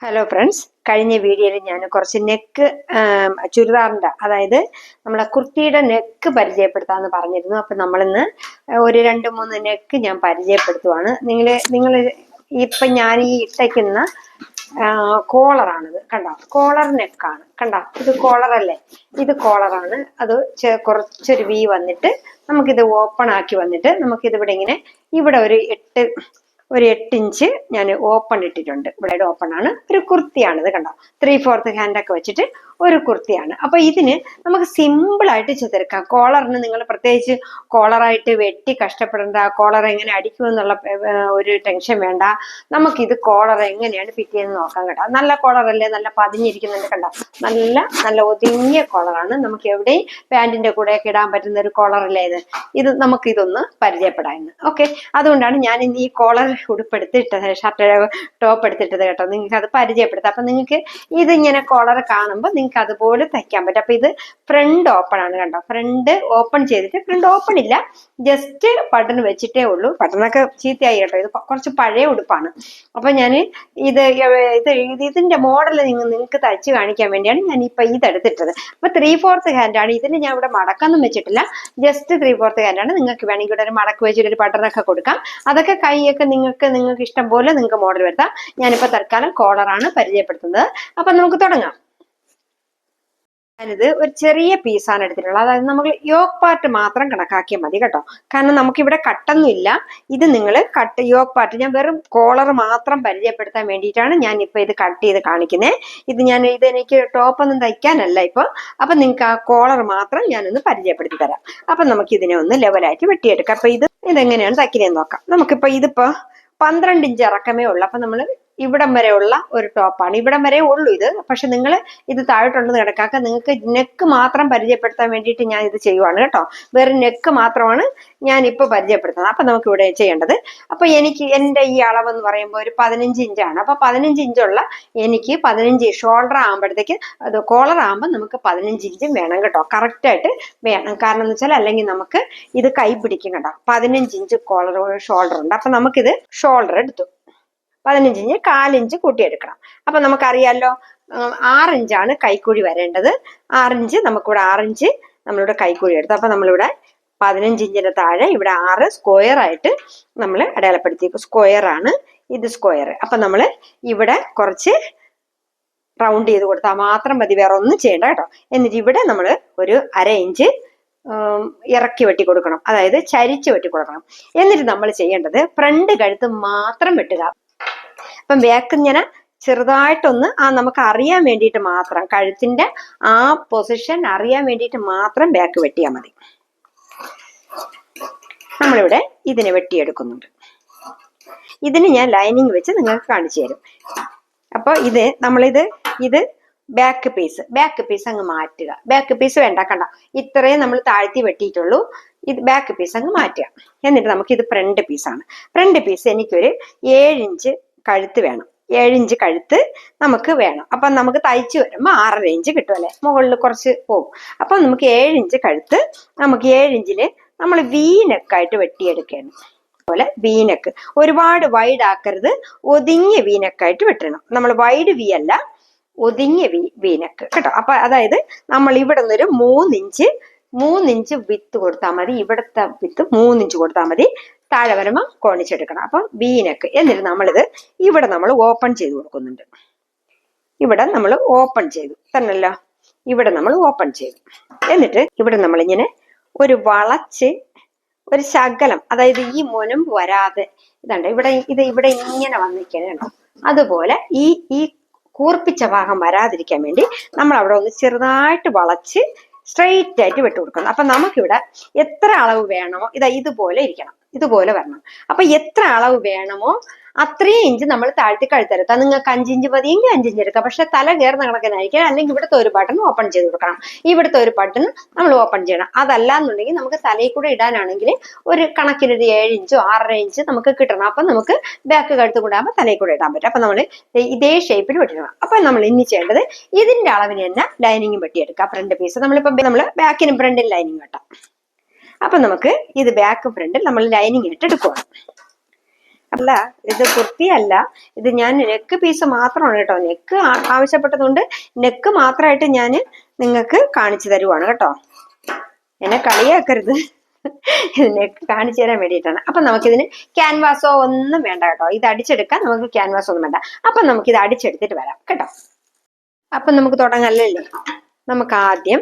Hello friends, കഴിഞ്ഞ വീഡിയോയിൽ ഞാൻ കുറച്ച് നെക്ക് ചുരിദാറിൻ്റെ അതായത് നമ്മളെ കുർത്തിയുടെ നെക്ക് പരിചയപ്പെടുത്താമെന്ന് പറഞ്ഞിരുന്നു. അപ്പം നമ്മളിന്ന് ഒരു 2-3 നെക്ക് ഞാൻ പരിചയപ്പെടുത്തുവാണ്. നിങ്ങൾ ഇപ്പം ഞാൻ ഈ ഇട്ടയ്ക്കുന്ന കോളറാണിത്. കണ്ടോ, കോളർ നെക്കാണ്. കണ്ടോ, ഇത് കോളറല്ലേ, ഇത് കോളറാണ്. അത് കുറച്ചൊരു വി വന്നിട്ട് നമുക്കിത് ഓപ്പൺ ആക്കി വന്നിട്ട് നമുക്കിതിവിടെ ഇങ്ങനെ ഇവിടെ ഒരു 8 ഇഞ്ച് ഞാൻ ഓപ്പൺ ഇട്ടിട്ടുണ്ട്. ഇവിടെ ഓപ്പൺ ആണ്. ഒരു കുർത്തിയാണിത്. കണ്ടോ, 3/4 ഹാൻഡൊക്കെ വെച്ചിട്ട് ഒരു കുർത്തിയാണ്. അപ്പൊ ഇതിന് നമുക്ക് സിമ്പിൾ ആയിട്ട് ചെയ്തെടുക്കാം. കോളറിന് നിങ്ങൾ പ്രത്യേകിച്ച് കോളറായിട്ട് വെട്ടി കഷ്ടപ്പെടേണ്ട, കോളർ എങ്ങനെ അടിക്കുമെന്നുള്ള ഒരു ടെൻഷൻ വേണ്ട. നമുക്കിത് കോളർ എങ്ങനെയാണ് ഫിറ്റ് ചെയ്യുന്നത് നോക്കാം. കേട്ടോ, നല്ല കോളറല്ലേ, നല്ല പതിഞ്ഞിരിക്കുന്നുണ്ട്. കണ്ടോ, നല്ല ഒതുങ്ങിയ കോളറാണ്. നമുക്ക് എവിടെയും പാൻറ്റിന്റെ കൂടെയൊക്കെ ഇടാൻ പറ്റുന്ന ഒരു കോളറല്ലേ ഇത് നമുക്കിതൊന്ന് പരിചയപ്പെടാമെന്ന്. ഓക്കെ, അതുകൊണ്ടാണ് ഞാൻ ഇന്ന് ഈ കോളർ ഉടുപ്പെടുത്തിട്ടത്, ഷർട്ട് ടോപ്പ് എടുത്തിട്ടത്. കേട്ടോ, നിങ്ങൾക്ക് അത് പരിചയപ്പെടുത്താം. അപ്പൊ നിങ്ങൾക്ക് ഇതിങ്ങനെ കോളർ കാണുമ്പോൾ നിങ്ങൾക്ക് അതുപോലെ തയ്ക്കാൻ പറ്റും. അപ്പൊ ഇത് ഫ്രണ്ട് ഓപ്പൺ ആണ്. കണ്ടോ, ഫ്രണ്ട് ഓപ്പൺ ചെയ്തിട്ട്, ഫ്രണ്ട് ഓപ്പൺ ഇല്ല, ജസ്റ്റ് ബട്ടൺ വെച്ചിട്ടേ ഉള്ളൂ. ബട്ടണൊക്കെ ചീത്തയായി കേട്ടോ, ഇത് കുറച്ച് പഴയ ഉടുപ്പാണ്. അപ്പൊ ഞാൻ ഇതിന്റെ മോഡൽ നിങ്ങൾക്ക് തയ്ച്ച് കാണിക്കാൻ വേണ്ടിയാണ് ഞാൻ ഇപ്പൊ ഇതെടുത്തിട്ടത്. അപ്പൊ 3/4 ഹാൻഡാണ്. ഇതിന് ഞാൻ ഇവിടെ മടക്കൊന്നും വെച്ചിട്ടില്ല, ജസ്റ്റ് 3/4 ഹാൻഡാണ്. നിങ്ങൾക്ക് വേണമെങ്കിൽ ഇവിടെ ഒരു മടക്ക് വെച്ചിട്ട് ഒരു ബട്ടണൊക്കെ കൊടുക്കാം. അതൊക്കെ കൈയൊക്കെ നിങ്ങൾക്ക് ഇഷ്ടം പോലെ നിങ്ങൾക്ക് മോഡൽ വരുത്താം. ഞാനിപ്പോ തൽക്കാലം കോളറാണ് പരിചയപ്പെടുത്തുന്നത്. അപ്പൊ നമുക്ക് തുടങ്ങാം. ഞാനിത് ഒരു ചെറിയ പീസാണ് എടുത്തിട്ടുള്ളത്. അതായത് നമുക്ക് യോക്ക് പാർട്ട് മാത്രം കണക്കാക്കിയാൽ മതി കേട്ടോ, കാരണം നമുക്കിവിടെ കട്ടൊന്നും ഇല്ല. ഇത് നിങ്ങൾ യോക്ക് പാർട്ട്, ഞാൻ വെറും കോളർ മാത്രം പരിചയപ്പെടുത്താൻ വേണ്ടിയിട്ടാണ് ഞാൻ ഇപ്പൊ ഇത് കട്ട് ചെയ്ത് കാണിക്കുന്നത്. എനിക്ക് ടോപ്പൊന്നും തയ്ക്കാനല്ല ഇപ്പൊ. അപ്പൊ നിങ്ങൾക്ക് ആ കോളർ മാത്രം ഞാനൊന്ന് പരിചയപ്പെടുത്തി തരാം. അപ്പൊ നമുക്ക് ഇതിനെ ഒന്ന് ലെവലായിട്ട് വെട്ടിയെടുക്കാം. അപ്പൊ ഇതെങ്ങനെയാണ് തയ്ക്കുന്നതെന്ന് നോക്കാം. ഇതിപ്പോ 12 ഇഞ്ച് ഇറക്കമേ ഉള്ളൂ. അപ്പൊ നമ്മൾ ഇവിടം വരെ ഉള്ള ഒരു ടോപ്പാണ്. ഇവിടം വരെ ഉള്ളൂ ഇത്. പക്ഷെ നിങ്ങൾ ഇത് താഴോട്ടുണ്ടെന്ന് കിടക്കാക്ക. നിങ്ങൾക്ക് നെക്ക് മാത്രം പരിചയപ്പെടുത്താൻ വേണ്ടിയിട്ട് ഞാൻ ഇത് ചെയ്യുവാണ് കേട്ടോ. വേറെ നെക്ക് മാത്രമാണ് ഞാൻ ഇപ്പൊ പരിചയപ്പെടുത്തുന്നത്. അപ്പൊ നമുക്ക് ഇവിടെ ചെയ്യേണ്ടത്, അപ്പൊ എൻ്റെ ഈ അളവെന്ന് പറയുമ്പോൾ ഒരു 15 ഇഞ്ചാണ്. അപ്പൊ 15 ഇഞ്ചുള്ള എനിക്ക് 15 ഷോൾഡർ ആകുമ്പോഴത്തേക്ക്, അത് കോളർ ആകുമ്പോൾ നമുക്ക് 15 ഇഞ്ചും വേണം കേട്ടോ, കറക്റ്റ് ആയിട്ട് വേണം. കാരണം എന്ന് വെച്ചാൽ അല്ലെങ്കിൽ നമുക്ക് ഇത് കൈ പിടിക്കും. കേട്ടോ, 15 ഇഞ്ച് ഷോൾഡർ ഉണ്ട്. അപ്പൊ നമുക്കിത് ഷോൾഡർ എടുത്തു 15 ഇഞ്ച് 1/4 ഇഞ്ച് കൂട്ടിയെടുക്കണം. അപ്പൊ നമുക്കറിയാലോ 6 ഇഞ്ചാണ് കൈക്കുഴി വരേണ്ടത്. 6 ഇഞ്ച് നമുക്കിവിടെ 6 ഇഞ്ച് നമ്മളിവിടെ കൈക്കുഴി എടുത്തു. അപ്പൊ നമ്മളിവിടെ 15 ഇഞ്ചിന്റെ താഴെ ഇവിടെ 6 സ്ക്വയർ ആയിട്ട് നമ്മൾ അടയാളപ്പെടുത്തി. സ്ക്വയർ ആണ് ഇത്, സ്ക്വയർ. അപ്പൊ നമ്മൾ ഇവിടെ കുറച്ച് റൗണ്ട് ചെയ്ത് കൊടുത്താൽ മാത്രം മതി, വേറെ ഒന്നും ചെയ്യണ്ട കേട്ടോ. എന്നിട്ട് ഇവിടെ നമ്മൾ ഒരു 1/2 ഇഞ്ച് ഇറക്കി വെട്ടി കൊടുക്കണം, അതായത് ചരിച്ച് വെട്ടി കൊടുക്കണം. എന്നിട്ട് നമ്മൾ ചെയ്യേണ്ടത് ഫ്രണ്ട് കഴുത്ത് മാത്രം വെട്ടുക. അപ്പം ബാക്ക് ഇങ്ങനെ ചെറുതായിട്ടൊന്ന് നമുക്ക് അറിയാൻ വേണ്ടിയിട്ട് മാത്രം, കഴുത്തിന്റെ ആ പൊസിഷൻ അറിയാൻ വേണ്ടിയിട്ട് മാത്രം ബാക്ക് വെട്ടിയാൽ മതി. നമ്മളിവിടെ ഇതിനെ വെട്ടിയെടുക്കുന്നുണ്ട്. ഇതിന് ഞാൻ ലൈനിങ് വെച്ച് നിങ്ങൾക്ക് കാണിച്ചു തരും. അപ്പൊ ഇത് ബാക്ക് പീസ് അങ്ങ് മാറ്റുക. ബാക്ക് പീസ് വേണ്ട, കണ്ട ഇത്രയും നമ്മൾ താഴ്ത്തി വെട്ടിയിട്ടുള്ളൂ. ഇത് ബാക്ക് പീസ് അങ്ങ് മാറ്റുക. എന്നിട്ട് നമുക്ക് ഇത് ഫ്രണ്ട് പീസാണ്. ഫ്രണ്ട് പീസ് എനിക്കൊരു 7 ഇഞ്ച് കഴുത്ത് വേണം. 7 ഇഞ്ച് കഴുത്ത് നമുക്ക് വേണം. അപ്പൊ നമുക്ക് തയ്ച്ചു വരുമ്പോൾ 6.5 ഇഞ്ച് കിട്ടുമല്ലേ, മുകളിൽ കുറച്ച് പോകും. അപ്പൊ നമുക്ക് 7 ഇഞ്ച് കഴുത്ത്, നമുക്ക് 7 ഇഞ്ചില് നമ്മൾ വീനെക്കായിട്ട് വെട്ടിയെടുക്കുകയാണ്. അതുപോലെ വീനെക്ക് ഒരുപാട് വൈഡ് ആക്കരുത്, ഒതുങ്ങിയ വീനെക്കായിട്ട് വെട്ടണം. നമ്മൾ വൈഡ് വി അല്ല, ഒതുങ്ങിയ വീനെക്ക് കേട്ടോ. അപ്പൊ അതായത് നമ്മൾ ഇവിടെ നിന്നൊരു 3 ഇഞ്ച് വിത്ത് കൊടുത്താൽ മതി. ഇവിടുത്തെ വിത്ത് 3 ഇഞ്ച് കൊടുത്താൽ മതി. താഴെ വരുമ്പോൾ കോണിച്ചെടുക്കണം. അപ്പൊ വീനെക്ക്. എന്നിട്ട് ഇവിടെ നമ്മൾ ഓപ്പൺ ചെയ്ത് കൊടുക്കുന്നുണ്ട്. ഇവിടെ നമ്മൾ ഓപ്പൺ ചെയ്തു തന്നല്ലോ, ഇവിടെ നമ്മൾ ഓപ്പൺ ചെയ്തു. എന്നിട്ട് ഇവിടെ നമ്മളിങ്ങനെ ഒരു വളച്ച് ഒരു ശകലം, അതായത് ഈ മുനമ്പ് വരാതെ ഇതുണ്ട് ഇവിടെ ഇങ്ങനെ വന്നിരിക്കണം കേട്ടോ. അതുപോലെ ഈ കൂർപ്പിച്ച ഭാഗം വരാതിരിക്കാൻ വേണ്ടി നമ്മൾ അവിടെ ഒന്ന് ചെറുതായിട്ട് വളച്ച് സ്ട്രെയിറ്റ് ആയിട്ട് വിട്ടു കൊടുക്കണം. അപ്പൊ നമുക്കിവിടെ എത്ര അളവ് വേണമോ ഇതുപോലെ ഇരിക്കണം, ഇതുപോലെ വരണം. അപ്പൊ എത്ര അളവ് വേണമോ അത്രയും ഇഞ്ച് നമ്മൾ താഴ്ത്തി കഴുത്തെടുക്കാം. നിങ്ങൾക്ക് 5 ഇഞ്ച് മതിയെങ്കിൽ 5 ഇഞ്ച് എടുക്കാം. പക്ഷെ തല കയറുന്ന കണക്കിനായിരിക്കും. അല്ലെങ്കിൽ ഇവിടുത്തെ ഒരു ബട്ടൺ ഓപ്പൺ ചെയ്ത് കൊടുക്കണം, ഇവിടുത്തെ ഒരു ബട്ടൺ നമ്മൾ ഓപ്പൺ ചെയ്യണം. അതല്ല എന്നുണ്ടെങ്കിൽ നമുക്ക് തലയിൽ കൂടെ ഇടാനാണെങ്കിൽ ഒരു കണക്കിനൊരു 7 ഇഞ്ചോ 6.5 ഇഞ്ച് നമുക്ക് കിട്ടണം. അപ്പൊ നമുക്ക് ബാക്ക് കഴുത്ത് കൂടാകുമ്പോൾ തലയിൽ കൂടെ ഇടാൻ പറ്റും. അപ്പൊ നമ്മൾ ഇതേ ഷേപ്പിൽ വെട്ടിക്കണം. അപ്പൊ നമ്മൾ ഇനി ചെയ്യേണ്ടത് ഇതിന്റെ അളവിന് തന്നെ ലൈനിങ്ങും വെട്ടിയെടുക്കാം. ഫ്രണ്ട് പീസ് നമ്മൾ ബാക്കിനും ഫ്രണ്ടിനും ലൈനിങ് വെട്ടാം. അപ്പൊ നമുക്ക് ഇത് ബാക്ക് ഫ്രണ്ടിൽ നമ്മൾ ലൈനിങ് ഇട്ട് എടുക്കുകയാണ്. അല്ല, ഇത് കുർത്തിയല്ല, ഇത് ഞാൻ നെക്ക് പീസ് മാത്രമാണ് കേട്ടോ. നെക്ക് ആവശ്യപ്പെട്ടതുകൊണ്ട് നെക്ക് മാത്രമായിട്ട് ഞാൻ നിങ്ങൾക്ക് കാണിച്ചു തരുവാണ് കേട്ടോ. എന്നെ കളിയാക്കരുത്, നെക്ക് കാണിച്ചു തരാൻ വേണ്ടിയിട്ടാണ്. അപ്പൊ നമുക്കിതിന് ക്യാൻവാസോ ഒന്നും വേണ്ട കേട്ടോ. ഇത് അടിച്ചെടുക്കാൻ നമുക്ക് ക്യാൻവാസോ ഒന്നും വേണ്ട. അപ്പൊ നമുക്ക് ഇത് അടിച്ചെടുത്തിട്ട് വരാം കേട്ടോ. അപ്പൊ നമുക്ക് തുടങ്ങല്ലേ. നമുക്ക് ആദ്യം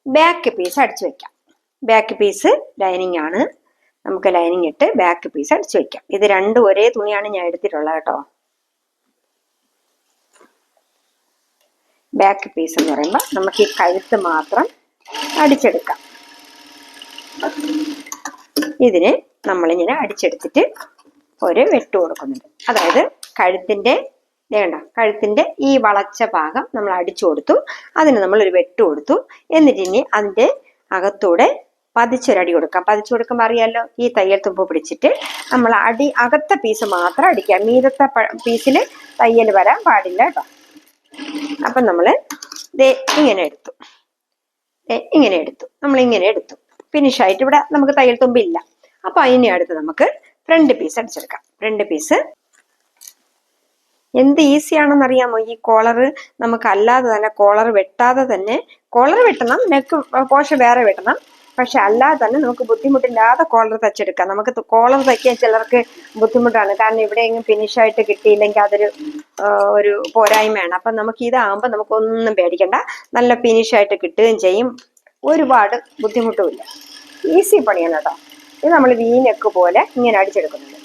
ബാക്ക് പീസ് അടിച്ചു വെക്കാം. ബാക്ക് പീസ് ലൈനിങ് ആണ്. നമുക്ക് ലൈനിങ് ഇട്ട് ബാക്ക് പീസ് അടിച്ചു വെക്കാം. ഇത് രണ്ടും ഒരേ തുണിയാണ് ഞാൻ എടുത്തിട്ടുള്ളത് കേട്ടോ. ബാക്ക് പീസ് എന്ന് പറയുമ്പോൾ നമുക്ക് ഈ കഴുത്ത് മാത്രം അടിച്ചെടുക്കാം. ഇതിന് നമ്മളിങ്ങനെ അടിച്ചെടുത്തിട്ട് ഒരു വെട്ട് കൊടുക്കുന്നുണ്ട്. അതായത് കഴുത്തിന്റെ കഴുത്തിന്റെ ഈ വളച്ച ഭാഗം നമ്മൾ അടിച്ചു കൊടുത്തു, അതിന് നമ്മൾ ഒരു വെട്ട് കൊടുത്തു. എന്നിട്ട് ഇനി അതിന്റെ അകത്തൂടെ പതിച്ചൊരടി കൊടുക്കാം. പതിച്ചു കൊടുക്കുമ്പോൾ അറിയാലോ, ഈ തയ്യൽ തുമ്പ് പിടിച്ചിട്ട് നമ്മൾ അകത്തെ പീസ് മാത്രം അടിക്കാം. മീതത്തെ പീസിൽ തയ്യൽ വരാൻ പാടില്ല കേട്ടോ. അപ്പൊ നമ്മള് ഇങ്ങനെ എടുത്തു, നമ്മൾ ഇങ്ങനെ എടുത്തു. ഫിനിഷ് ആയിട്ട് ഇവിടെ നമുക്ക് തയ്യൽ തുമ്പ് ഇല്ല. അപ്പൊ അതിനെ അടുത്ത് നമുക്ക് ഫ്രണ്ട് പീസ് അടിച്ചെടുക്കാം. ഫ്രണ്ട് പീസ് എന്ത് ഈസി ആണെന്ന് അറിയാമോ? ഈ കോളർ നമുക്ക് അല്ലാതെ തന്നെ, കോളർ വെട്ടാതെ തന്നെ, കോളർ വെട്ടണം, നെക്ക് പോർഷൻ വേറെ വെട്ടണം. പക്ഷെ അല്ലാതെ തന്നെ നമുക്ക് ബുദ്ധിമുട്ടില്ലാതെ കോളർ തയ്ച്ചെടുക്കാം. നമുക്ക് കോളർ തയ്ക്കാൻ ചിലർക്ക് ബുദ്ധിമുട്ടാണ്, കാരണം എവിടെയെങ്കിലും ഫിനിഷായിട്ട് കിട്ടിയില്ലെങ്കിൽ അതൊരു ഒരു പോരായ്മയാണ്. അപ്പം നമുക്ക് ഇതാകുമ്പോൾ നമുക്കൊന്നും പേടിക്കണ്ട, നല്ല ഫിനിഷായിട്ട് കിട്ടുകയും ചെയ്യും, ഒരുപാട് ബുദ്ധിമുട്ടുമില്ല. ഈസി പണിയാണ് കേട്ടോ. ഇത് നമ്മൾ വീനെക്ക് പോലെ ഇങ്ങനെ അടിച്ചെടുക്കുന്നുണ്ട്.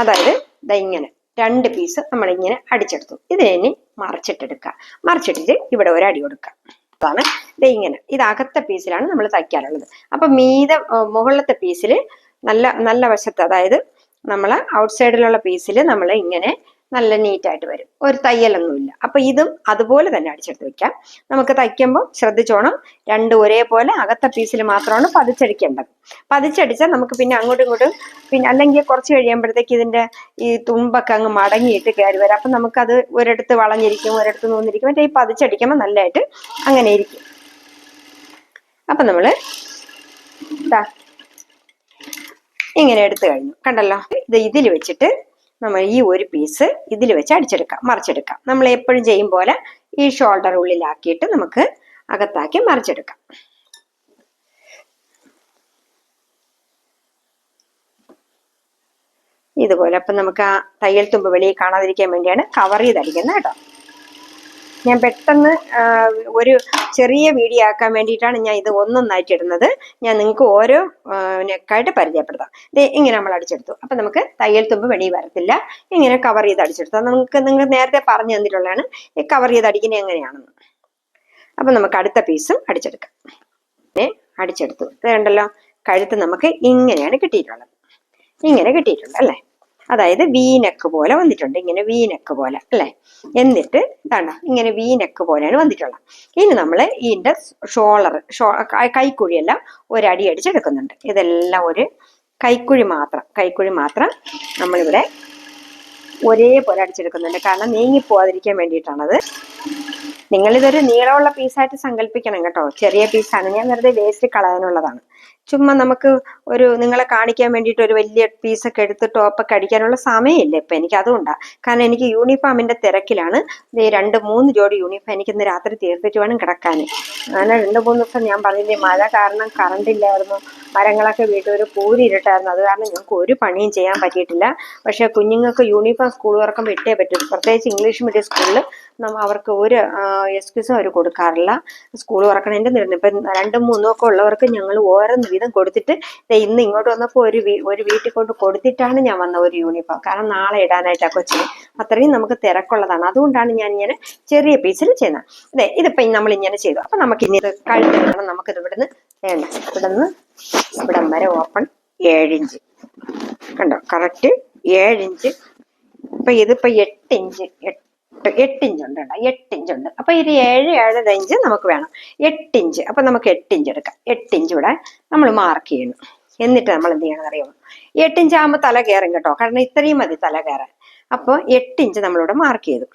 അതായത് ഇങ്ങനെ രണ്ട് പീസ് നമ്മളിങ്ങനെ അടിച്ചെടുത്തു. ഇതിനെ ഇനി മറിച്ചിട്ടെടുക്കുക. മറിച്ചിട്ടിട്ട് ഇവിടെ ഒരു അടി കൊടുക്കുക. അതാണ് ഇങ്ങനെ. ഇത് അകത്തെ പീസിലാണ് നമ്മൾ തയ്ക്കാനുള്ളത്. അപ്പൊ മുകളിലത്തെ പീസിൽ നല്ല വശത്ത്, അതായത് നമ്മൾ ഔട്ട്സൈഡിലുള്ള പീസിൽ നമ്മൾ ഇങ്ങനെ നല്ല നീറ്റായിട്ട് വരും, ഒരു തയ്യലൊന്നുമില്ല. അപ്പൊ ഇതും അതുപോലെ തന്നെ അടിച്ചെടുത്ത് വെക്കാം. നമുക്ക് തയ്ക്കുമ്പോൾ ശ്രദ്ധിച്ചോണം, രണ്ടും ഒരേപോലെ അകത്തെ പീസിൽ മാത്രമാണ് പതിച്ചടിക്കേണ്ടത്. പതിച്ചടിച്ചാൽ നമുക്ക് പിന്നെ അങ്ങോട്ടും ഇങ്ങോട്ടും, പിന്നെ അല്ലെങ്കിൽ കുറച്ച് കഴിയുമ്പോഴത്തേക്ക് ഇതിന്റെ ഈ തുമ്പൊക്കെ അങ്ങ് മടങ്ങിയിട്ട് കയറി വരാം. അപ്പൊ നമുക്കത് ഒരിടത്ത് വളഞ്ഞിരിക്കും, ഒരിടത്ത് നൂന്നിരിക്കും. മറ്റേ ഈ പതിച്ചടിക്കുമ്പോൾ നല്ലതായിട്ട് അങ്ങനെ ഇരിക്കും. അപ്പൊ നമ്മള് ഇങ്ങനെ എടുത്തു കഴിഞ്ഞു, കണ്ടല്ലോ. ഇതിൽ വെച്ചിട്ട് നമ്മൾ ഈ ഒരു പീസ് ഇതിൽ വെച്ച് അടിച്ചെടുക്കാം, മറിച്ചെടുക്കാം. നമ്മൾ എപ്പോഴും ചെയ്യും പോലെ ഈ ഷോൾഡർ ഉള്ളിലാക്കിയിട്ട് നമുക്ക് അകത്താക്കി മറിച്ചെടുക്കാം. ഇതുപോലെ. അപ്പൊ നമുക്ക് ആ തയ്യൽ തുമ്പ് വെളിയിൽ കാണാതിരിക്കാൻ വേണ്ടിയാണ് കവർ ചെയ്ത് അടിക്കുന്നത് കേട്ടോ. ഞാൻ പെട്ടെന്ന് ഒരു ചെറിയ വീഡിയോ ആക്കാൻ വേണ്ടിയിട്ടാണ് ഞാൻ ഇത് ഒന്നൊന്നായിട്ട് ഇടുന്നത്. ഞാൻ നിങ്ങൾക്ക് ഓരോ നെക്കായിട്ട് പരിചയപ്പെടുത്താം. ഇങ്ങനെ നമ്മൾ അടിച്ചെടുത്തു. അപ്പൊ നമുക്ക് തയ്യൽ തുമ്പ് വെളിയിൽ വരത്തില്ല. ഇങ്ങനെ കവർ ചെയ്ത് അടിച്ചെടുത്താൽ നിങ്ങൾ നേരത്തെ പറഞ്ഞു തന്നിട്ടുള്ളതാണ് ഈ കവർ ചെയ്ത് അടിക്കുന്നത് എങ്ങനെയാണെന്ന്. അപ്പൊ നമുക്ക് അടുത്ത പീസും അടിച്ചെടുക്കാം. അടിച്ചെടുത്തു. ഇത് കണ്ടല്ലോ, കഴുത്ത് നമുക്ക് ഇങ്ങനെയാണ് കിട്ടിയിട്ടുള്ളത്. ഇങ്ങനെ കിട്ടിയിട്ടുണ്ട് അല്ലേ? അതായത് വീനെക്ക് പോലെ വന്നിട്ടുണ്ട്, ഇങ്ങനെ വീനെക്ക് പോലെ അല്ലേ? എന്നിട്ട് ഇതാണ് ഇങ്ങനെ വീനെക്ക് പോലെയാണ് വന്നിട്ടുള്ളത്. ഇനി നമ്മൾ ഇതിന്റെ കൈക്കുഴിയെല്ലാം ഒരടി അടിച്ചെടുക്കുന്നുണ്ട്. ഇതെല്ലാം ഒരു കൈക്കുഴി മാത്രം നമ്മളിവിടെ ഒരേപോലെ അടിച്ചെടുക്കുന്നുണ്ട്. കാരണം നീങ്ങിപ്പോവാതിരിക്കാൻ വേണ്ടിയിട്ടാണത്. നിങ്ങളിതൊരു നീളമുള്ള പീസായിട്ട് സങ്കല്പിക്കണം കേട്ടോ. ചെറിയ പീസാണ്, ഞാൻ വെറുതെ വേസ്റ്റ് കളയാനുള്ളതാണ്. ചുമ്മാ നമുക്ക് നിങ്ങളെ കാണിക്കാൻ വേണ്ടിയിട്ട് ഒരു വലിയ പീസൊക്കെ എടുത്ത് ടോപ്പൊക്കെ അടിക്കാനുള്ള സമയമില്ല ഇപ്പൊ എനിക്ക്. അതുകൊണ്ടാണ്, കാരണം എനിക്ക് യൂണിഫോമിന്റെ തിരക്കിലാണ്. 2-3 ജോഡി യൂണിഫോം എനിക്ക് ഇന്ന് രാത്രി തീർത്തിട്ട് വേണം കിടക്കാൻ. അങ്ങനെ 2-3 ദിവസം ഞാൻ പറഞ്ഞില്ലേ, മഴ കാരണം കറണ്ട് ഇല്ലായിരുന്നു, മരങ്ങളൊക്കെ വീട്ടിൽ ഒരു കൂരി ഇരട്ടായിരുന്നു. അത് കാരണം ഞങ്ങൾക്ക് ഒരു പണിയും ചെയ്യാൻ പറ്റിയിട്ടില്ല. പക്ഷെ കുഞ്ഞുങ്ങൾക്ക് യൂണിഫോം സ്കൂൾ തുറക്കുമ്പോൾ ഇട്ടേ പറ്റും. പ്രത്യേകിച്ച് ഇംഗ്ലീഷ് മീഡിയം സ്കൂളിൽ അവർക്ക് ഒരു എക്സ്ക്യൂസും അവർ കൊടുക്കാറില്ല. സ്കൂൾ തുറക്കണതിൻ്റെ ഇപ്പം 2-3 ഒക്കെ ഉള്ളവർക്ക് ഞങ്ങൾ ഓരോന്ന് വീതം കൊടുത്തിട്ട് ഇന്ന് ഇങ്ങോട്ട് വന്നപ്പോൾ ഒരു വീട്ടിൽ കൊണ്ട് കൊടുത്തിട്ടാണ് ഞാൻ വന്ന ഒരു യൂണിഫോം. കാരണം നാളെ ഇടാനായിട്ടാണ് കൊച്ചിന്. അത്രയും നമുക്ക് തിരക്കുള്ളതാണ്. അതുകൊണ്ടാണ് ഞാൻ ഇങ്ങനെ ചെറിയ പീസിൽ ചെയ്യുന്നത്. ഇതിപ്പം നമ്മൾ ഇങ്ങനെ ചെയ്തു. അപ്പം നമുക്ക് ഇനി ഇത് കഴുത്തിലാണ്. നമുക്കിത് ഇവിടുന്ന് ഇവിടം വരെ ഓപ്പൺ 7 ഇഞ്ച് കണ്ടോ, കറക്റ്റ് 7 ഇഞ്ച്. ഇപ്പൊ ഇതിപ്പോ 8 ഇഞ്ച് ഉണ്ട് കേട്ടോ, 8 ഇഞ്ച് ഉണ്ട്. അപ്പൊ ഇത് 7-7.5 ഇഞ്ച് നമുക്ക് വേണം. 8 ഇഞ്ച്. അപ്പൊ നമുക്ക് 8 ഇഞ്ച് എടുക്കാം. 8 ഇഞ്ച് ഇവിടെ നമ്മൾ മാർക്ക് ചെയ്യണം. എന്നിട്ട് നമ്മൾ എന്ത് ചെയ്യണം അറിയാമോ? 8 ഇഞ്ച് ആകുമ്പോൾ തല കയറും കേട്ടോ, കാരണം ഇത്രയും മതി തല കയറാൻ. അപ്പോൾ 8 ഇഞ്ച് നമ്മളിവിടെ മാർക്ക് ചെയ്തു.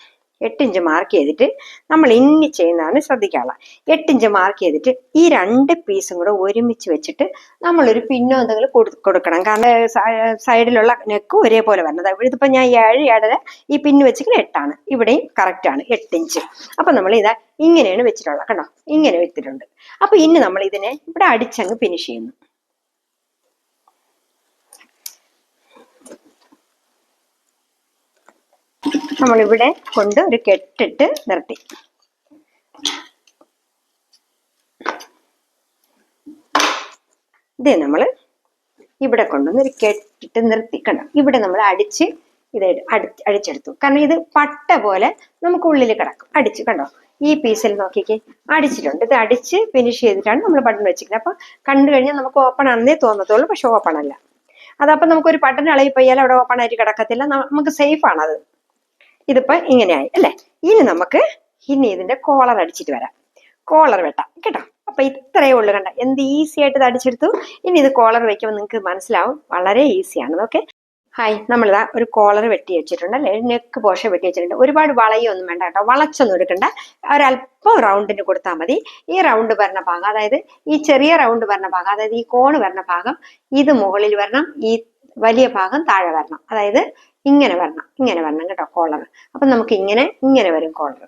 8 ഇഞ്ച് മാർക്ക് ചെയ്തിട്ട് നമ്മൾ ഇനി ചെയ്യുന്നതാണ് ശ്രദ്ധിക്കാനുള്ള. 8 ഇഞ്ച് മാർക്ക് ചെയ്തിട്ട് ഈ 2 പീസും കൂടെ ഒരുമിച്ച് വെച്ചിട്ട് നമ്മളൊരു പിന്നോ എന്തെങ്കിലും കൊടുക്കണം. കാരണം സൈഡിലുള്ള നെക്ക് ഒരേപോലെ വരണം. ഇതിപ്പോ ഞാൻ 7 ഈ പിന്ന് വെച്ചിട്ട് 8 ഇവിടെയും കറക്റ്റ് ആണ് 8 ഇഞ്ച്. അപ്പൊ നമ്മൾ ഇതാ ഇങ്ങനെയാണ് വെച്ചിട്ടുള്ളത്. കണ്ടോ, ഇങ്ങനെ വെച്ചിട്ടുണ്ട്. അപ്പൊ ഇനി നമ്മൾ ഇതിനെ ഇവിടെ അടിച്ചങ്ങ് ഫിനിഷ് ചെയ്യുന്നു. നമ്മളിവിടെ കൊണ്ട് ഒരു കെട്ടിട്ട് നിർത്തി. ഇതേ നമ്മൾ ഇവിടെ കൊണ്ടുവന്ന് ഒരു കെട്ടിട്ട് നിർത്തി. കണ്ടോ, ഇവിടെ നമ്മൾ അടിച്ച് ഇത് അടിച്ചെടുത്തു. കാരണം ഇത് പട്ട പോലെ നമുക്ക് ഉള്ളിൽ കിടക്കും. അടിച്ച് കണ്ടോ, ഈ പീസിൽ നോക്കിക്കേ അടിച്ചിട്ടുണ്ട്. ഇത് അടിച്ച് ഫിനിഷ് ചെയ്തിട്ടാണ് നമ്മൾ ബട്ടൺ വെച്ചിരിക്കുന്നത്. അപ്പൊ കണ്ടു കഴിഞ്ഞാൽ നമുക്ക് ഓപ്പൺ ആണെന്നേ തോന്നത്തുള്ളൂ, പക്ഷെ ഓപ്പൺ അല്ല. അതപ്പം നമുക്കൊരു ബട്ടൺ ഇളകി പോയാൽ അവിടെ ഓപ്പൺ ആയിട്ട് കിടക്കത്തില്ല, നമുക്ക് സേഫ് ആണത്. ഇതിപ്പോ ഇങ്ങനെയായി അല്ലേ. ഇനി ഇതിന്റെ കോളർ അടിച്ചിട്ട് വരാം. കോളർ വെട്ടാം കേട്ടോ. അപ്പൊ ഇത്രയേ ഉള്ളു. കണ്ട എന്ത് ഈസി ആയിട്ട് ഇത് അടിച്ചെടുത്തു. ഇനി ഇത് കോളർ വെക്കുമ്പോൾ നിങ്ങൾക്ക് മനസ്സിലാവും, വളരെ ഈസിയാണ്. ഓക്കെ, ഹായ്, നമ്മളിതാ ഒരു കോളർ വെട്ടി വെച്ചിട്ടുണ്ട് അല്ലേ, നെക്ക് പോർഷൻ വെട്ടി വെച്ചിട്ടുണ്ട്. ഒരുപാട് വളയൊന്നും വേണ്ട കേട്ടോ, വളച്ചൊന്നും എടുക്കണ്ട. ഒരല്പം റൗണ്ടിന് കൊടുത്താൽ മതി. ഈ റൗണ്ട് വരുന്ന ഭാഗം, അതായത് ഈ ചെറിയ റൗണ്ട് വരുന്ന ഭാഗം, അതായത് ഈ കോണ് വരുന്ന ഭാഗം ഇത് മുകളിൽ വരണം, ഈ വലിയ ഭാഗം താഴെ വരണം. അതായത് ഇങ്ങനെ വരണം കേട്ടോ കോളർ. അപ്പൊ നമുക്ക് ഇങ്ങനെ വരും കോളർ,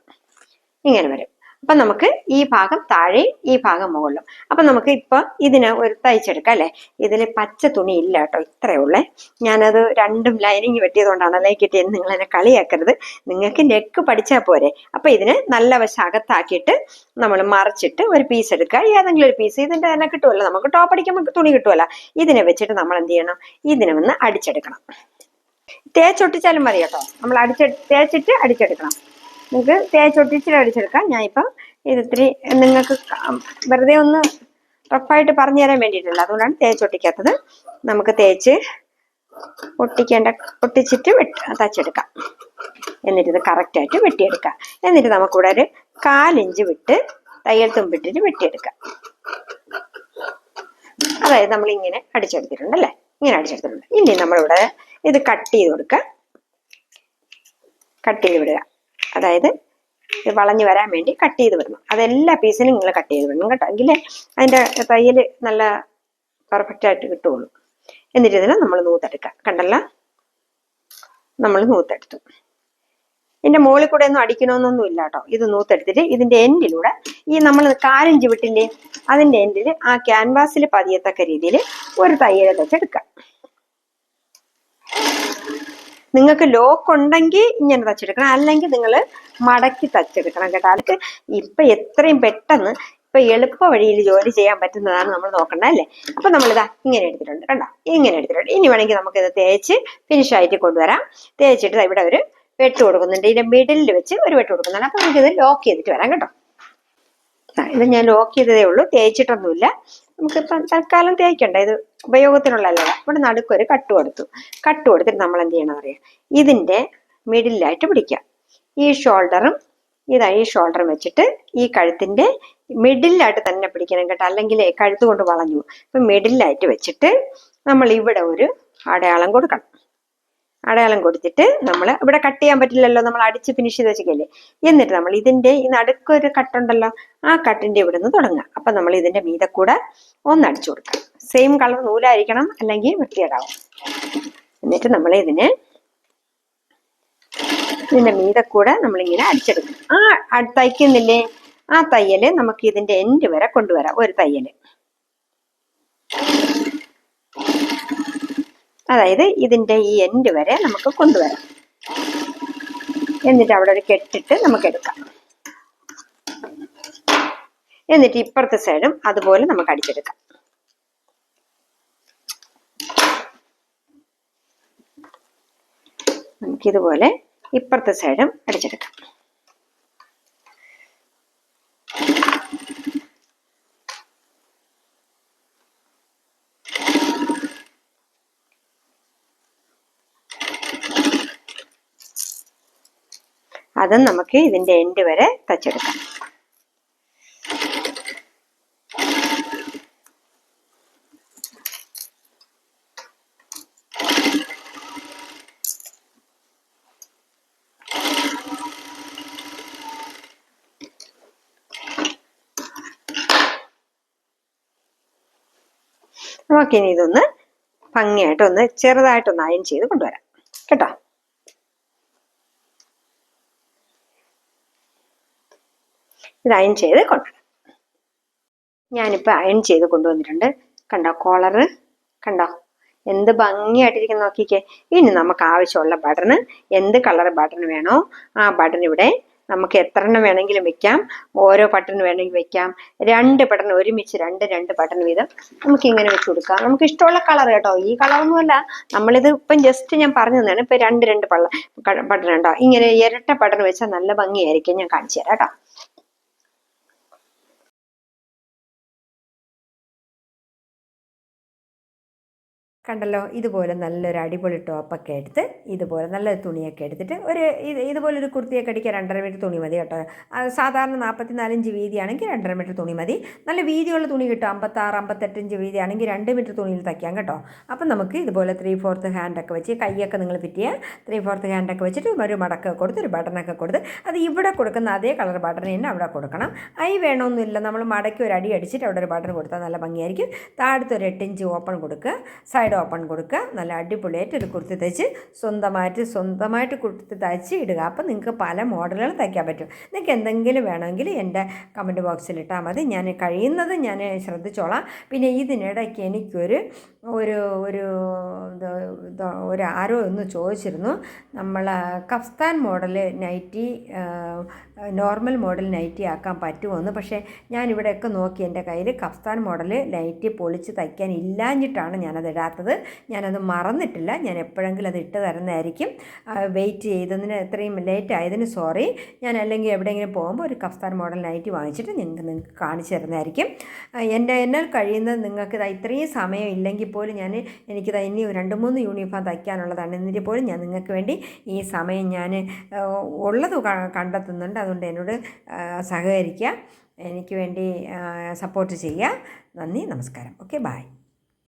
ഇങ്ങനെ വരും. അപ്പൊ നമുക്ക് ഈ ഭാഗം താഴെ, ഈ ഭാഗം മുകളിലും. അപ്പൊ നമുക്ക് ഇപ്പൊ ഇതിനെ ഒരു തയ്ച്ചെടുക്കാം അല്ലെ. ഇതില് പച്ച തുണി ഇല്ല കേട്ടോ, ഇത്രയേ ഉള്ളേ. ഞാനത് രണ്ടും ലൈനിങ് വെട്ടിയതുകൊണ്ടാണ് അല്ലെ കിട്ടിയത്. നിങ്ങൾ എന്നെ കളിയാക്കരുത്, നിങ്ങൾക്ക് നെക്ക് പഠിച്ചാൽ പോരെ. അപ്പൊ ഇതിന് നല്ല വശം അകത്താക്കിയിട്ട് നമ്മൾ മറിച്ചിട്ട് ഒരു പീസ് എടുക്കുക. ഏതെങ്കിലും ഒരു പീസ് ഇതിന്റെ തന്നെ കിട്ടുമല്ലോ, നമുക്ക് ടോപ്പ് അടിക്കുമ്പോൾ തുണി കിട്ടുമല്ലോ. ഇതിനെ വെച്ചിട്ട് നമ്മൾ എന്ത് ചെയ്യണം, ഇതിനെ ഒന്ന് അടിച്ചെടുക്കണം. തേച്ചൊട്ടിച്ചാലും മതി കേട്ടോ, നമ്മൾ തേച്ചിട്ട് അടിച്ചെടുക്കണം. നിങ്ങൾക്ക് തേച്ചൊട്ടിച്ചിട്ട് അടിച്ചെടുക്കാം. ഞാനിപ്പം ഇതിത്തിരി നിങ്ങൾക്ക് വെറുതെ ഒന്ന് റഫായിട്ട് പറഞ്ഞു തരാൻ വേണ്ടിയിട്ടില്ല, അതുകൊണ്ടാണ് തേച്ചൊട്ടിക്കാത്തത്. നമുക്ക് തേച്ച് ഒട്ടിച്ചിട്ട് തച്ചെടുക്കാം. എന്നിട്ട് ഇത് കറക്റ്റായിട്ട് വെട്ടിയെടുക്കാം. എന്നിട്ട് നമുക്കിവിടെ ഒരു 1/4 ഇഞ്ച് വിട്ട് തയ്യൽ തുമ്പിട്ടിട്ട് വെട്ടിയെടുക്കാം. അതായത് നമ്മൾ ഇങ്ങനെ അടിച്ചെടുത്തിട്ടുണ്ട് അല്ലേ, ഇങ്ങനെ അടിച്ചെടുത്തിട്ടുണ്ട്. ഇനി നമ്മളിവിടെ ഇത് കട്ട് ചെയ്ത് കൊടുക്കുക, കട്ട് ചെയ്ത് വിടുക. അതായത് ഇത് വളഞ്ഞു വരാൻ വേണ്ടി കട്ട് ചെയ്ത് വിടണം. അതെല്ലാ പീസിനും നിങ്ങൾ കട്ട് ചെയ്ത് വിടണം കേട്ടോ, എങ്കിലേ അതിന്റെ തയ്യൽ നല്ല പെർഫെക്റ്റ് ആയിട്ട് കിട്ടുള്ളൂ. എന്നിട്ട് ഇതിനെ നമ്മൾ നൂത്തെടുക്കാം. കണ്ടല്ല, നമ്മൾ നൂത്തെടുത്തു. ഇതിന്റെ മുകളിൽ കൂടെ ഒന്നും അടിക്കണമെന്നൊന്നും ഇല്ല കേട്ടോ. ഇത് നൂത്തെടുത്തിട്ട് ഇതിന്റെ എൻഡിലൂടെ ഈ നമ്മൾ 1/4 ഇഞ്ച് വിട്ടില്ലേ, അതിന്റെ എൻഡിൽ ആ ക്യാൻവാസിൽ പതിയത്തക്ക രീതിയിൽ ഒരു തയ്യൽ തച്ചെടുക്കാം. നിങ്ങൾക്ക് ലോക്ക് ഉണ്ടെങ്കിൽ ഇങ്ങനെ തച്ചെടുക്കണം, അല്ലെങ്കിൽ നിങ്ങൾ മടക്കി തച്ചെടുക്കണം കേട്ടോ. അതൊക്കെ ഇപ്പൊ എത്രയും പെട്ടെന്ന് ഇപ്പൊ എളുപ്പ വഴിയിൽ ജോലി ചെയ്യാൻ പറ്റുന്നതാണ് നമ്മൾ നോക്കണ്ട അല്ലേ. അപ്പൊ നമ്മളിതാ ഇങ്ങനെ എടുത്തിട്ടുണ്ട് കണ്ടോ, ഇങ്ങനെ എടുത്തിട്ടുണ്ട്. ഇനി വേണമെങ്കിൽ നമുക്കിത് തേച്ച് ഫിനിഷ് ആയിട്ട് കൊണ്ടുവരാം. തേച്ചിട്ട് ഇവിടെ ഒരു വെട്ട് കൊടുക്കുന്നുണ്ട്, ഇതിന്റെ മിഡിലിൽ വെച്ച് ഒരു വെട്ട് കൊടുക്കുന്നുണ്ട്. അപ്പൊ നമുക്കിത് ലോക്ക് ചെയ്തിട്ട് വരാം കേട്ടോ. ഇത് ഞാൻ ലോക്ക് ചെയ്തതേ ഉള്ളൂ, തേച്ചിട്ടൊന്നുമില്ല. നമുക്കിപ്പം തൽക്കാലം തേക്കണ്ട, ഇത് ഉപയോഗത്തിനുള്ളതല്ല. ഇവിടെ നടുക്കൊരു കട്ട് കൊടുത്തിട്ട് നമ്മൾ എന്ത് ചെയ്യണം അറിയാം, ഇതിന്റെ മിഡിലായിട്ട് പിടിക്കുക. ഈ ഷോൾഡറും ഈ ഷോൾഡറും വെച്ചിട്ട് ഈ കഴുത്തിന്റെ മിഡിലായിട്ട് തന്നെ പിടിക്കണം കേട്ടോ, അല്ലെങ്കിൽ കഴുത്ത് കൊണ്ട് വളഞ്ഞു. ഇപ്പൊ മിഡിലായിട്ട് വെച്ചിട്ട് നമ്മൾ ഇവിടെ ഒരു അടയാളം കൊടുക്കണം. അടയാളം കൊടുത്തിട്ട് നമ്മൾ ഇവിടെ കട്ട് ചെയ്യാൻ പറ്റില്ലല്ലോ, നമ്മൾ അടിച്ച് ഫിനിഷ് ചെയ്ത് വെച്ചില്ലേ. എന്നിട്ട് നമ്മൾ ഇതിന്റെ ഈ നടുക്കൊരു കട്ടുണ്ടല്ലോ, ആ കട്ടിന്റെ ഇവിടെ നിന്ന് തുടങ്ങുക. അപ്പൊ നമ്മൾ ഇതിന്റെ മീതെ കൂടെ ഒന്ന് അടിച്ചു കൊടുക്കാം. സെയിം കളർ നൂലായിരിക്കണം, അല്ലെങ്കിൽ വൃത്തികേടാവും. എന്നിട്ട് നമ്മൾ ഇതിന്റെ മീതെ കൂടെ നമ്മളിങ്ങനെ അടിച്ചെടുക്കും. ആ തയ്ക്കുന്നില്ലേ, ആ തയ്യല് നമുക്ക് ഇതിന്റെ എൻഡ് വരെ കൊണ്ടുവരാം. ഒരു തയ്യല്, അതായത് ഇതിന്റെ ഈ എൻഡ് വരെ നമുക്ക് കൊണ്ടുവരാം. എന്നിട്ട് അവിടെ ഒരു കെട്ടിട്ട് നമുക്ക് എടുക്കാം. എന്നിട്ട് ഇപ്പുറത്തെ സൈഡും അതുപോലെ നമുക്ക് അടിച്ചെടുക്കാം. നമുക്കിതുപോലെ ഇപ്പുറത്തെ സൈഡും അടിച്ചെടുക്കാം. അതും നമുക്ക് ഇതിന്റെ എൻഡ് വരെ തച്ചെടുക്കാം. നമുക്കിനി ഇതൊന്ന് ഭംഗിയായിട്ടൊന്ന് ചെറുതായിട്ടൊന്ന് അയൺ ചെയ്ത് കൊണ്ടുവരാം കേട്ടോ. ഇത് അയൺ ചെയ്ത് കൊണ്ടുവരാം. ഞാനിപ്പോൾ അയൺ ചെയ്ത് കൊണ്ടുവന്നിട്ടുണ്ട്. കണ്ടോ കോളറ് കണ്ടോ, എന്ത് ഭംഗിയായിട്ടിരിക്കുന്ന നോക്കിക്കേ. ഇനി നമുക്ക് ആവശ്യമുള്ള ബട്ടണ്, എന്ത് കളർ ബട്ടൺ വേണോ ആ ബട്ടൺ ഇവിടെ നമുക്ക് എത്ര എണ്ണം വേണമെങ്കിലും വെക്കാം. ഓരോ ബട്ടൺ വേണമെങ്കിൽ വെക്കാം. 2 ബട്ടൺ ഒരുമിച്ച് രണ്ട് ബട്ടൺ വീതം നമുക്ക് ഇങ്ങനെ വെച്ച് കൊടുക്കാം. നമുക്ക് ഇഷ്ടമുള്ള കളർ കേട്ടോ. ഈ കളറൊന്നുമല്ല, നമ്മളിത് ഇപ്പം ജസ്റ്റ് ഞാൻ പറഞ്ഞു തന്നാണ്. ഇപ്പൊ രണ്ട് ബട്ടൺ ഉണ്ടോ, ഇങ്ങനെ ഇരട്ട ബട്ടൺ വെച്ചാൽ നല്ല ഭംഗിയായിരിക്കും. ഞാൻ കാണിച്ചു തരാം കേട്ടോ. കണ്ടല്ലോ, ഇതുപോലെ നല്ലൊരു അടിപൊളി ടോപ്പൊക്കെ എടുത്ത് ഇതുപോലെ നല്ലൊരു തുണിയൊക്കെ എടുത്തിട്ട് ഇതുപോലൊരു കുർത്തിയൊക്കെ അടിക്കാൻ 2.5 മീറ്റർ തുണി മതി കേട്ടോ. സാധാരണ 44 ഇഞ്ച് വീതിയാണെങ്കിൽ 2.5 മീറ്റർ തുണി മതി. നല്ല വീതിയുള്ള തുണി കിട്ടും. 56, 58 ഇഞ്ച് വീതിയാണെങ്കിൽ 2 മീറ്റർ തുണിയിൽ തയ്ക്കാം കേട്ടോ. അപ്പം നമുക്ക് ഇതുപോലെ 3/4 ഹാൻഡൊക്കെ വെച്ച് കൈയൊക്കെ നിങ്ങൾ ഫിറ്റ് ചെയ്യുക. 3/4 ഹാൻഡൊക്കെ വെച്ചിട്ട് ഒരു മടക്കൊക്കെ കൊടുത്ത് ഒരു ബട്ടണൊക്കെ കൊടുത്ത് അത് ഇവിടെ കൊടുക്കുന്ന അതേ കളർ ബട്ടൺ തന്നെ അവിടെ കൊടുക്കണം. വേണമെന്നില്ല, നമ്മൾ മടക്കി ഒരു അടി അടിച്ചിട്ട് അവിടെ ഒരു ബട്ടൺ കൊടുത്താൽ നല്ല ഭംഗിയായിരിക്കും. താഴത്ത് ഒരു 8 ഇഞ്ച് ഓപ്പൺ കൊടുക്കുക, സൈഡ് ഓപ്പൺ കൊടുക്കുക. നല്ല അടിപൊളിയായിട്ട് ഒരു കുർത്തി തയ്ച്ച് സ്വന്തമായിട്ട് കുർത്തി തയ്ച്ച് ഇടുക. അപ്പം നിങ്ങൾക്ക് പല മോഡലുകൾ തയ്ക്കാൻ പറ്റും. നിങ്ങൾക്ക് എന്തെങ്കിലും വേണമെങ്കിൽ എൻ്റെ കമൻറ്റ് ബോക്സിൽ ഇട്ടാൽ മതി. ഞാൻ കഴിയുന്നത് ഞാൻ ശ്രദ്ധിച്ചോളാം. പിന്നെ ഇതിനിടയ്ക്ക് എനിക്കൊരു ആരോ ഒന്ന് ചോദിച്ചിരുന്നു, നമ്മൾ kaftan model nightie normal model nightie ആക്കാൻ പറ്റുമോ എന്ന്. പക്ഷേ ഞാനിവിടെയൊക്കെ നോക്കി, എൻ്റെ കയ്യിൽ കഫ്താൻ മോഡൽ നൈറ്റി പൊളിച്ച് തയ്ക്കാൻ ഇല്ലാഞ്ഞിട്ടാണ് ഞാനത് ഇടാത്തത്. ഞാനത് മറന്നിട്ടില്ല. ഞാൻ എപ്പോഴെങ്കിലും അത് ഇട്ട് തരുന്നതായിരിക്കും. വെയിറ്റ് ചെയ്തതിന് ഇത്രയും ലേറ്റ് ആയതിന് സോറി. ഞാൻ അല്ലെങ്കിൽ എവിടെയെങ്കിലും പോകുമ്പോൾ ഒരു കഫ്താൻ മോഡൽ നൈറ്റി വാങ്ങിച്ചിട്ട് നിങ്ങൾക്ക് കാണിച്ചു തരുന്നതായിരിക്കും. എന്നാൽ കഴിയുന്നത് നിങ്ങൾക്ക് ഇത്രയും സമയം ഇല്ലെങ്കിൽ പോലും എനിക്കിത് ഇനി 2-3 യൂണിഫോം തയ്ക്കാനുള്ളതാണ്. എന്നിട്ട് പോലും ഞാൻ നിങ്ങൾക്ക് വേണ്ടി ഈ സമയം ഞാൻ ഉള്ളത് കണ്ടെത്തുന്നുണ്ട്. അതുകൊണ്ട് എന്നോട് സഹകരിക്കുക, എനിക്ക് വേണ്ടി സപ്പോർട്ട് ചെയ്യുക. നന്ദി, നമസ്കാരം. Okay, by.